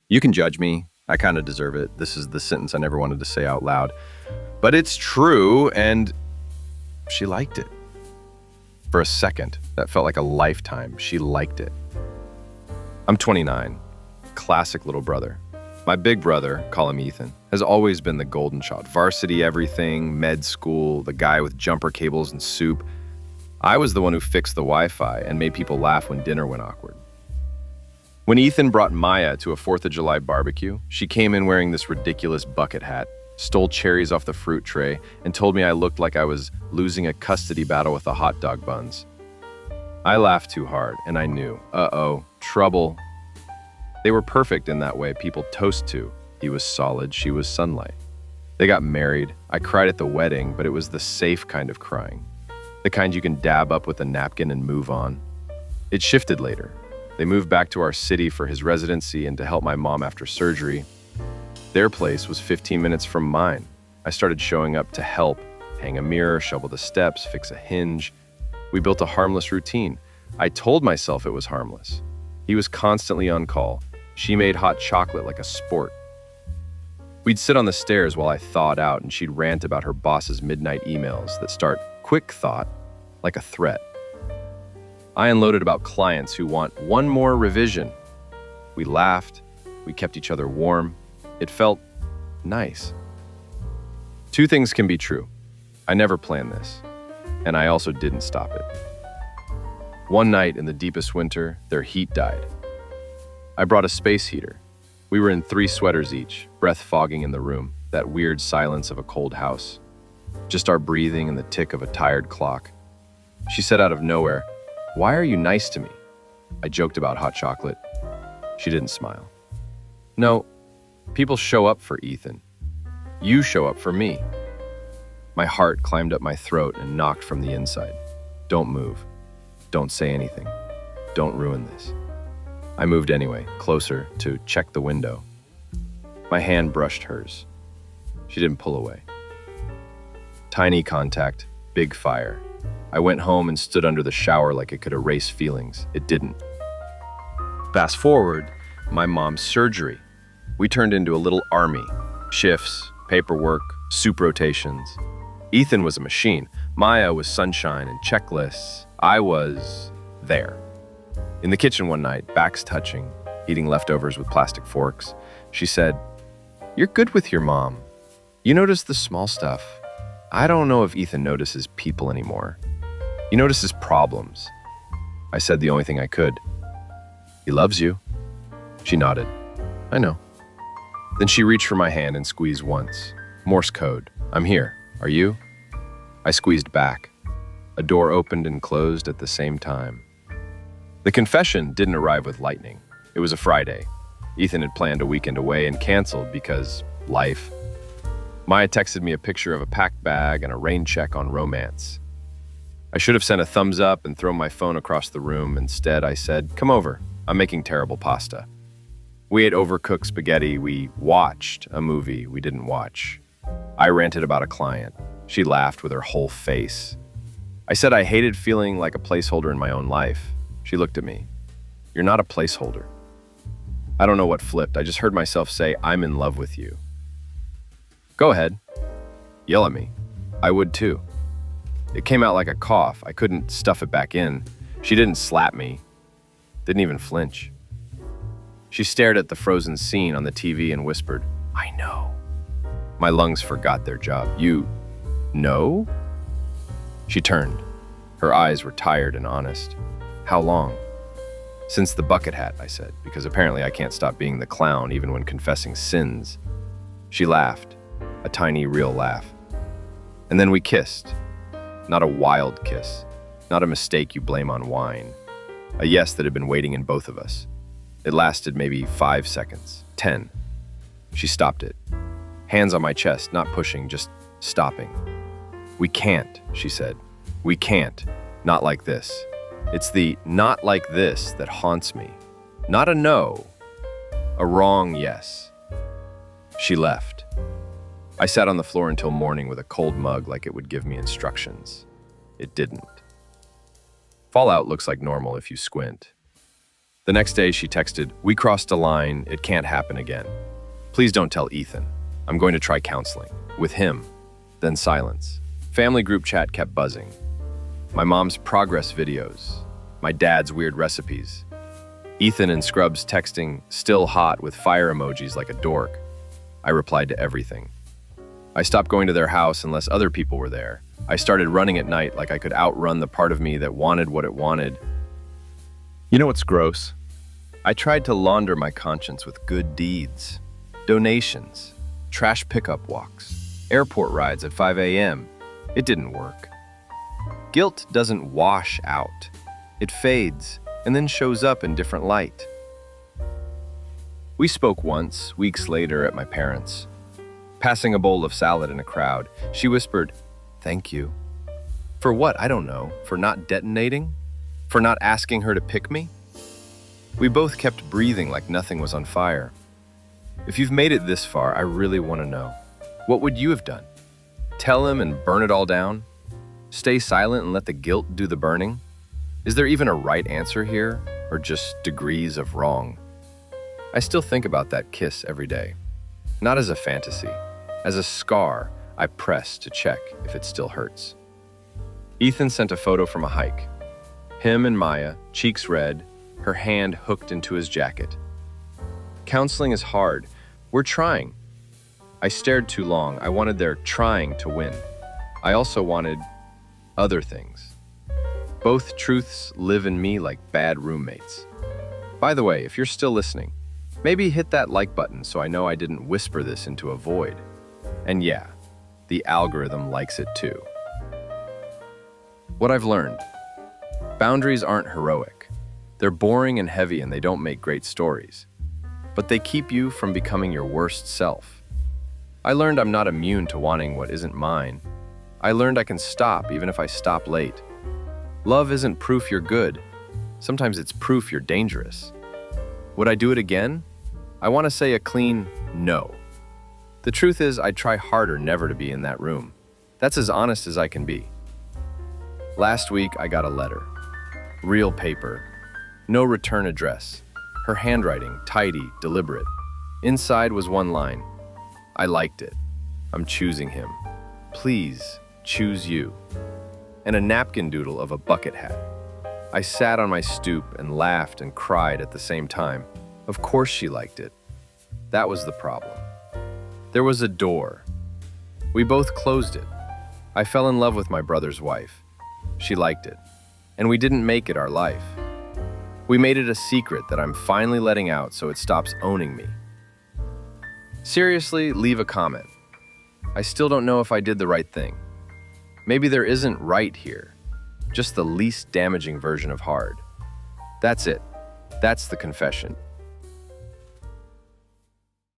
You can judge me. I kind of deserve it. This is the sentence I never wanted to say out loud. But it's true, and she liked it. For a second, that felt like a lifetime. She liked it. I'm 29, classic little brother. My big brother, call him Ethan, has always been the golden child. Varsity everything, med school, the guy with jumper cables and soup. I was the one who fixed the Wi-Fi and made people laugh when dinner went awkward. When Ethan brought Maya to a 4th of July barbecue, she came in wearing this ridiculous bucket hat, stole cherries off the fruit tray, and told me I looked like I was losing a custody battle with the hot dog buns. I laughed too hard, and I knew, trouble. They were perfect in that way people toast to. He was solid, she was sunlight. They got married. I cried at the wedding, but it was the safe kind of crying. The kind you can dab up with a napkin and move on. It shifted later. They moved back to our city for his residency and to help my mom after surgery. Their place was 15 minutes from mine. I started showing up to help, hang a mirror, shovel the steps, fix a hinge. We built a harmless routine. I told myself it was harmless. He was constantly on call. She made hot chocolate like a sport. We'd sit on the stairs while I thawed out, and she'd rant about her boss's midnight emails that start quick thought like a threat. I unloaded about clients who want one more revision. We laughed. We kept each other warm. It felt nice. Two things can be true. I never planned this, and I also didn't stop it. One night in the deepest winter, their heat died. I brought a space heater. We were in 3 sweaters each, breath fogging in the room, that weird silence of a cold house. Just our breathing and the tick of a tired clock. She said out of nowhere, "Why are you nice to me?" I joked about hot chocolate. She didn't smile. "No, people show up for Ethan. You show up for me." My heart climbed up my throat and knocked from the inside. Don't move. Don't say anything. Don't ruin this. I moved anyway, closer to check the window. My hand brushed hers. She didn't pull away. Tiny contact, big fire. I went home and stood under the shower like it could erase feelings. It didn't. Fast forward, my mom's surgery. We turned into a little army. Shifts, paperwork, soup rotations. Ethan was a machine. Maya was sunshine and checklists. I was there. In the kitchen one night, backs touching, eating leftovers with plastic forks, she said, "You're good with your mom. You notice the small stuff. I don't know if Ethan notices people anymore. He notices problems." I said the only thing I could. "He loves you." She nodded. "I know." Then she reached for my hand and squeezed once. Morse code. "I'm here. Are you?" I squeezed back. A door opened and closed at the same time. The confession didn't arrive with lightning. It was a Friday. Ethan had planned a weekend away and canceled because life. Maya texted me a picture of a packed bag and a rain check on romance. I should have sent a thumbs up and thrown my phone across the room. Instead, I said, "Come over. I'm making terrible pasta." We ate overcooked spaghetti. We watched a movie we didn't watch. I ranted about a client. She laughed with her whole face. I said I hated feeling like a placeholder in my own life. She looked at me. "You're not a placeholder." I don't know what flipped. I just heard myself say, "I'm in love with you." "Go ahead. Yell at me." I would too. It came out like a cough. I couldn't stuff it back in. She didn't slap me. Didn't even flinch. She stared at the frozen scene on the TV and whispered, "I know." My lungs forgot their job. "You know?" She turned. Her eyes were tired and honest. "How long?" "Since the bucket hat," I said, because apparently I can't stop being the clown even when confessing sins. She laughed, a tiny, real laugh. And then we kissed. Not a wild kiss, not a mistake you blame on wine. A yes that had been waiting in both of us. It lasted maybe 5 seconds, 10. She stopped it. Hands on my chest, not pushing, just stopping. "We can't," she said. "We can't. Not like this." It's the "not like this" that haunts me. Not a no, a wrong yes. She left. I sat on the floor until morning with a cold mug like it would give me instructions. It didn't. Fallout looks like normal if you squint. The next day, she texted, "We crossed a line. It can't happen again. Please don't tell Ethan. I'm going to try counseling. With him." Then silence. Family group chat kept buzzing. My mom's progress videos. My dad's weird recipes. Ethan and Scrubs texting, still hot with fire emojis like a dork. I replied to everything. I stopped going to their house unless other people were there. I started running at night like I could outrun the part of me that wanted what it wanted. You know what's gross? I tried to launder my conscience with good deeds. Donations, trash pickup walks, airport rides at 5 a.m. It didn't work. Guilt doesn't wash out. It fades and then shows up in different light. We spoke once, weeks later, at my parents'. Passing a bowl of salad in a crowd, she whispered, "Thank you." For what? I don't know. For not detonating? For not asking her to pick me? We both kept breathing like nothing was on fire. If you've made it this far, I really want to know. What would you have done? Tell him and burn it all down? Stay silent and let the guilt do the burning? Is there even a right answer here, or just degrees of wrong? I still think about that kiss every day. Not as a fantasy, as a scar I press to check if it still hurts. Ethan sent a photo from a hike. Him and Maya, cheeks red, her hand hooked into his jacket. Counseling is hard. We're trying. I stared too long. I wanted their trying to win. I also wanted other things. Both truths live in me like bad roommates. By the way, if you're still listening, maybe hit that like button so I know I didn't whisper this into a void. And yeah, the algorithm likes it too. What I've learned: boundaries aren't heroic. They're boring and heavy and they don't make great stories. But they keep you from becoming your worst self. I learned I'm not immune to wanting what isn't mine. I learned I can stop even if I stop late. Love isn't proof you're good. Sometimes it's proof you're dangerous. Would I do it again? I want to say a clean no. The truth is, I'd try harder never to be in that room. That's as honest as I can be. Last week, I got a letter. Real paper. No return address. Her handwriting, tidy, deliberate. Inside was one line. I liked it. I'm choosing him. Please, choose you. And a napkin doodle of a bucket hat. I sat on my stoop and laughed and cried at the same time. Of course she liked it. That was the problem. There was a door. We both closed it. I fell in love with my brother's wife. She liked it. And we didn't make it our life. We made it a secret that I'm finally letting out so it stops owning me. Seriously, leave a comment. I still don't know if I did the right thing. Maybe there isn't right here. Just the least damaging version of hard. That's it. That's the confession.